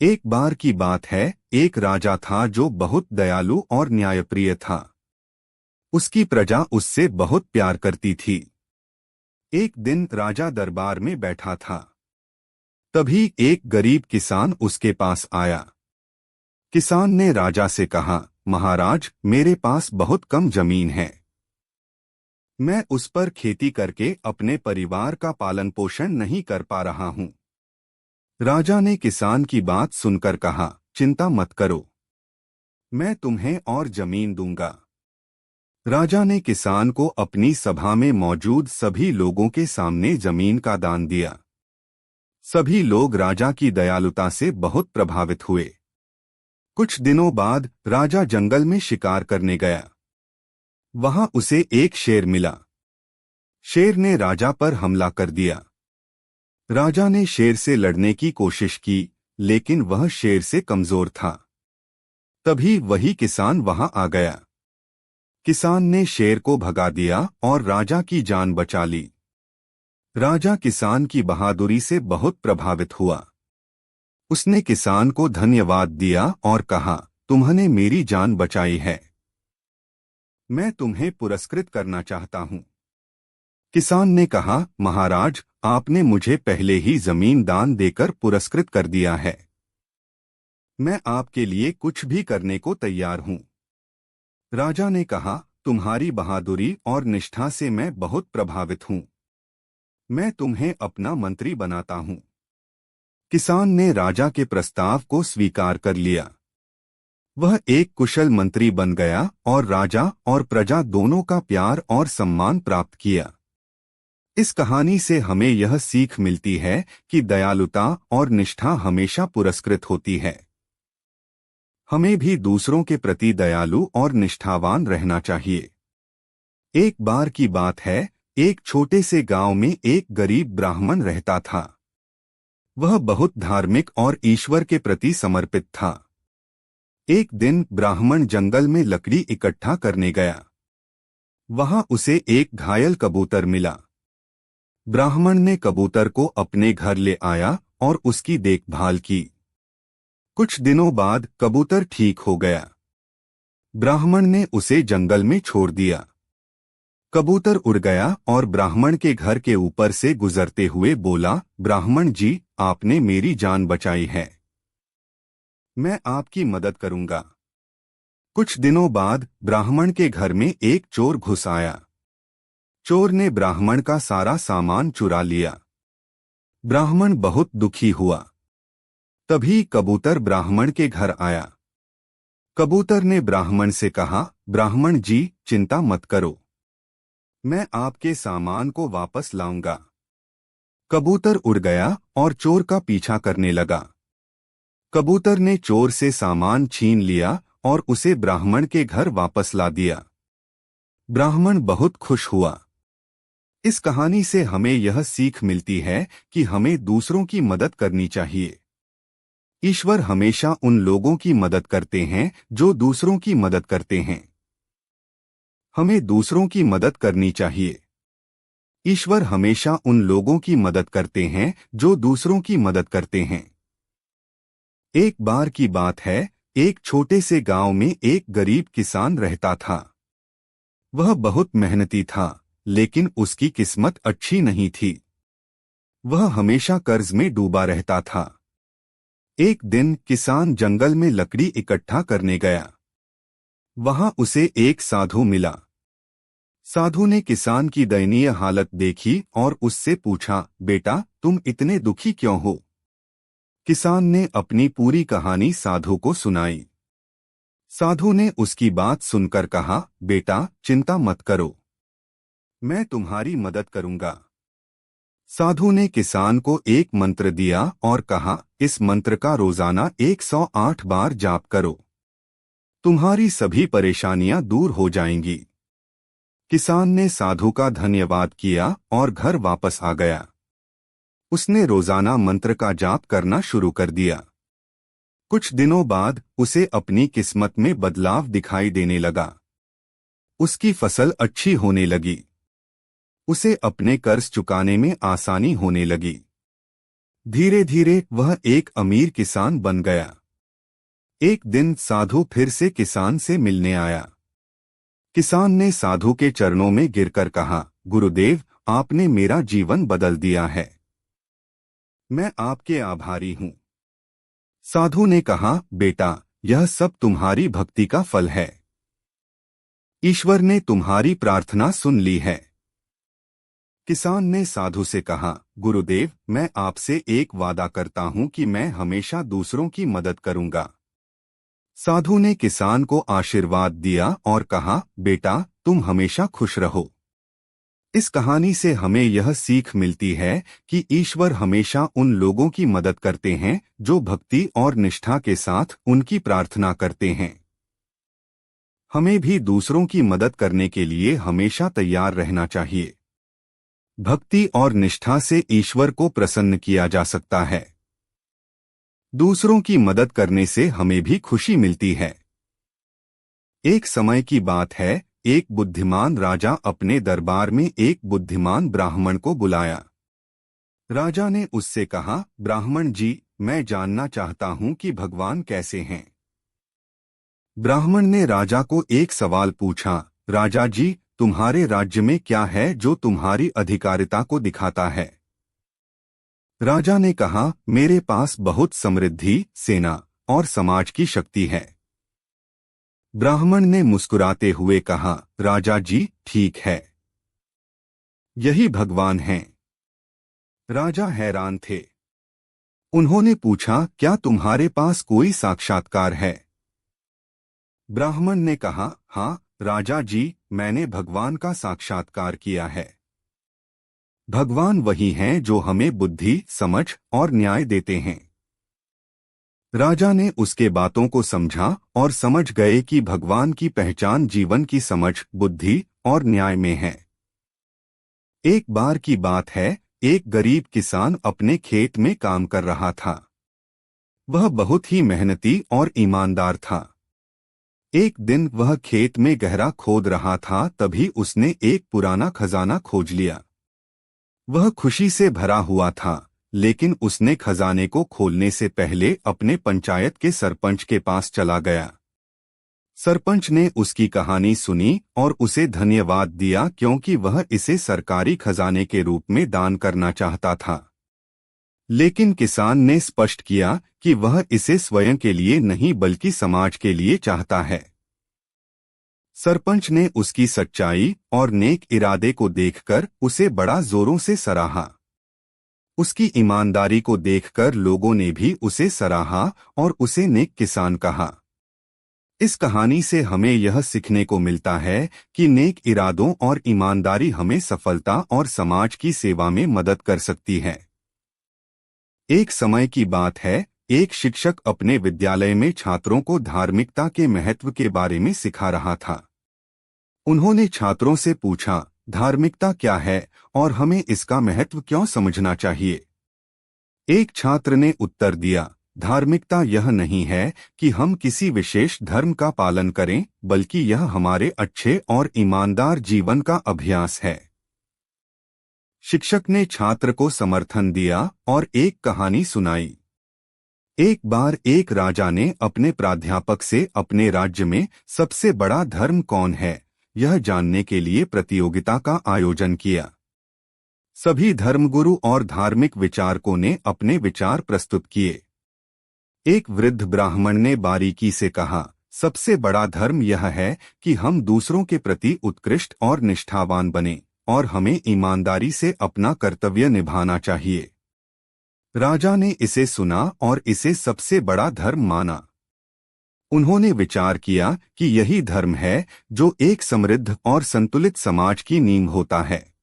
एक बार की बात है, एक राजा था जो बहुत दयालु और न्यायप्रिय था। उसकी प्रजा उससे बहुत प्यार करती थी। एक दिन राजा दरबार में बैठा था। तभी एक गरीब किसान उसके पास आया। किसान ने राजा से कहा, महाराज, मेरे पास बहुत कम जमीन है। मैं उस पर खेती करके अपने परिवार का पालन पोषण नहीं कर पा रहा हूँ। राजा ने किसान की बात सुनकर कहा, चिंता मत करो, मैं तुम्हें और जमीन दूंगा। राजा ने किसान को अपनी सभा में मौजूद सभी लोगों के सामने जमीन का दान दिया। सभी लोग राजा की दयालुता से बहुत प्रभावित हुए। कुछ दिनों बाद राजा जंगल में शिकार करने गया। वहां उसे एक शेर मिला। शेर ने राजा पर हमला कर दिया। राजा ने शेर से लड़ने की कोशिश की, लेकिन वह शेर से कमजोर था। तभी वही किसान वहां आ गया। किसान ने शेर को भगा दिया और राजा की जान बचा ली। राजा किसान की बहादुरी से बहुत प्रभावित हुआ। उसने किसान को धन्यवाद दिया और कहा, तुमने मेरी जान बचाई है, मैं तुम्हें पुरस्कृत करना चाहता हूँ। किसान ने कहा, महाराज, आपने मुझे पहले ही जमीन दान देकर पुरस्कृत कर दिया है। मैं आपके लिए कुछ भी करने को तैयार हूँ। राजा ने कहा, तुम्हारी बहादुरी और निष्ठा से मैं बहुत प्रभावित हूँ। मैं तुम्हें अपना मंत्री बनाता हूँ। किसान ने राजा के प्रस्ताव को स्वीकार कर लिया। वह एक कुशल मंत्री बन गया और राजा और प्रजा दोनों का प्यार और सम्मान प्राप्त किया। इस कहानी से हमें यह सीख मिलती है कि दयालुता और निष्ठा हमेशा पुरस्कृत होती है। हमें भी दूसरों के प्रति दयालु और निष्ठावान रहना चाहिए। एक बार की बात है, एक छोटे से गांव में एक गरीब ब्राह्मण रहता था। वह बहुत धार्मिक और ईश्वर के प्रति समर्पित था। एक दिन ब्राह्मण जंगल में लकड़ी इकट्ठा करने गया। वहां उसे एक घायल कबूतर मिला। ब्राह्मण ने कबूतर को अपने घर ले आया और उसकी देखभाल की। कुछ दिनों बाद कबूतर ठीक हो गया। ब्राह्मण ने उसे जंगल में छोड़ दिया। कबूतर उड़ गया और ब्राह्मण के घर के ऊपर से गुजरते हुए बोला, ब्राह्मण जी, आपने मेरी जान बचाई है, मैं आपकी मदद करूंगा। कुछ दिनों बाद ब्राह्मण के घर में एक चोर घुस आया। चोर ने ब्राह्मण का सारा सामान चुरा लिया। ब्राह्मण बहुत दुखी हुआ। तभी कबूतर ब्राह्मण के घर आया। कबूतर ने ब्राह्मण से कहा, ब्राह्मण जी, चिंता मत करो, मैं आपके सामान को वापस लाऊंगा। कबूतर उड़ गया और चोर का पीछा करने लगा। कबूतर ने चोर से सामान छीन लिया और उसे ब्राह्मण के घर वापस ला दिया। ब्राह्मण बहुत खुश हुआ। इस कहानी से हमें यह सीख मिलती है कि हमें दूसरों की मदद करनी चाहिए। ईश्वर हमेशा उन लोगों की मदद करते हैं जो दूसरों की मदद करते हैं। हमें दूसरों की मदद करनी चाहिए। ईश्वर हमेशा उन लोगों की मदद करते हैं जो दूसरों की मदद करते हैं। एक बार की बात है, एक छोटे से गांव में एक गरीब किसान रहता था। वह बहुत मेहनती था, लेकिन उसकी किस्मत अच्छी नहीं थी। वह हमेशा कर्ज में डूबा रहता था। एक दिन किसान जंगल में लकड़ी इकट्ठा करने गया। वहां उसे एक साधु मिला। साधु ने किसान की दयनीय हालत देखी और उससे पूछा, बेटा, तुम इतने दुखी क्यों हो? किसान ने अपनी पूरी कहानी साधु को सुनाई। साधु ने उसकी बात सुनकर कहा, बेटा, चिंता मत करो, मैं तुम्हारी मदद करूंगा। साधु ने किसान को एक मंत्र दिया और कहा, इस मंत्र का रोजाना 108 बार जाप करो, तुम्हारी सभी परेशानियां दूर हो जाएंगी। किसान ने साधु का धन्यवाद किया और घर वापस आ गया। उसने रोजाना मंत्र का जाप करना शुरू कर दिया। कुछ दिनों बाद उसे अपनी किस्मत में बदलाव दिखाई देने लगा। उसकी फसल अच्छी होने लगी। उसे अपने कर्ज चुकाने में आसानी होने लगी। धीरे धीरे वह एक अमीर किसान बन गया। एक दिन साधु फिर से किसान से मिलने आया। किसान ने साधु के चरणों में गिरकर कहा, गुरुदेव, आपने मेरा जीवन बदल दिया है। मैं आपके आभारी हूं। साधु ने कहा, बेटा, यह सब तुम्हारी भक्ति का फल है। ईश्वर ने तुम्हारी प्रार्थना सुन ली है। किसान ने साधु से कहा, गुरुदेव, मैं आपसे एक वादा करता हूं कि मैं हमेशा दूसरों की मदद करूंगा। साधु ने किसान को आशीर्वाद दिया और कहा, बेटा, तुम हमेशा खुश रहो। इस कहानी से हमें यह सीख मिलती है कि ईश्वर हमेशा उन लोगों की मदद करते हैं जो भक्ति और निष्ठा के साथ उनकी प्रार्थना करते हैं। हमें भी दूसरों की मदद करने के लिए हमेशा तैयार रहना चाहिए। भक्ति और निष्ठा से ईश्वर को प्रसन्न किया जा सकता है। दूसरों की मदद करने से हमें भी खुशी मिलती है। एक समय की बात है, एक बुद्धिमान राजा अपने दरबार में एक बुद्धिमान ब्राह्मण को बुलाया। राजा ने उससे कहा, ब्राह्मण जी, मैं जानना चाहता हूं कि भगवान कैसे हैं। ब्राह्मण ने राजा को एक सवाल पूछा, राजा जी, तुम्हारे राज्य में क्या है जो तुम्हारी अधिकारिता को दिखाता है। राजा ने कहा, मेरे पास बहुत समृद्धि, सेना और समाज की शक्ति है। ब्राह्मण ने मुस्कुराते हुए कहा, राजा जी, ठीक है, यही भगवान हैं। राजा हैरान थे। उन्होंने पूछा, क्या तुम्हारे पास कोई साक्षात्कार है। ब्राह्मण ने कहा, हाँ राजा जी, मैंने भगवान का साक्षात्कार किया है। भगवान वही हैं जो हमें बुद्धि, समझ और न्याय देते हैं। राजा ने उसके बातों को समझा और समझ गए कि भगवान की पहचान जीवन की समझ, बुद्धि और न्याय में है। एक बार की बात है, एक गरीब किसान अपने खेत में काम कर रहा था। वह बहुत ही मेहनती और ईमानदार था। एक दिन वह खेत में गहरा खोद रहा था, तभी उसने एक पुराना खजाना खोज लिया। वह खुशी से भरा हुआ था, लेकिन उसने खजाने को खोलने से पहले अपने पंचायत के सरपंच के पास चला गया। सरपंच ने उसकी कहानी सुनी और उसे धन्यवाद दिया क्योंकि वह इसे सरकारी खजाने के रूप में दान करना चाहता था। लेकिन किसान ने स्पष्ट किया कि वह इसे स्वयं के लिए नहीं बल्कि समाज के लिए चाहता है। सरपंच ने उसकी सच्चाई और नेक इरादे को देखकर उसे बड़ा जोरों से सराहा। उसकी ईमानदारी को देखकर लोगों ने भी उसे सराहा और उसे नेक किसान कहा। इस कहानी से हमें यह सीखने को मिलता है कि नेक इरादों और ईमानदारी हमें सफलता और समाज की सेवा में मदद कर सकती है। एक समय की बात है, एक शिक्षक अपने विद्यालय में छात्रों को धार्मिकता के महत्व के बारे में सिखा रहा था। उन्होंने छात्रों से पूछा, धार्मिकता क्या है और हमें इसका महत्व क्यों समझना चाहिए। एक छात्र ने उत्तर दिया, धार्मिकता यह नहीं है कि हम किसी विशेष धर्म का पालन करें, बल्कि यह हमारे अच्छे और ईमानदार जीवन का अभ्यास है। शिक्षक ने छात्र को समर्थन दिया और एक कहानी सुनाई। एक बार एक राजा ने अपने प्राध्यापक से अपने राज्य में सबसे बड़ा धर्म कौन है, यह जानने के लिए प्रतियोगिता का आयोजन किया। सभी धर्मगुरु और धार्मिक विचारकों ने अपने विचार प्रस्तुत किए। एक वृद्ध ब्राह्मण ने बारीकी से कहा, सबसे बड़ा धर्म यह है कि हम दूसरों के प्रति उत्कृष्ट और निष्ठावान बनें और हमें ईमानदारी से अपना कर्तव्य निभाना चाहिए। राजा ने इसे सुना और इसे सबसे बड़ा धर्म माना। उन्होंने विचार किया कि यही धर्म है जो एक समृद्ध और संतुलित समाज की नींव होता है।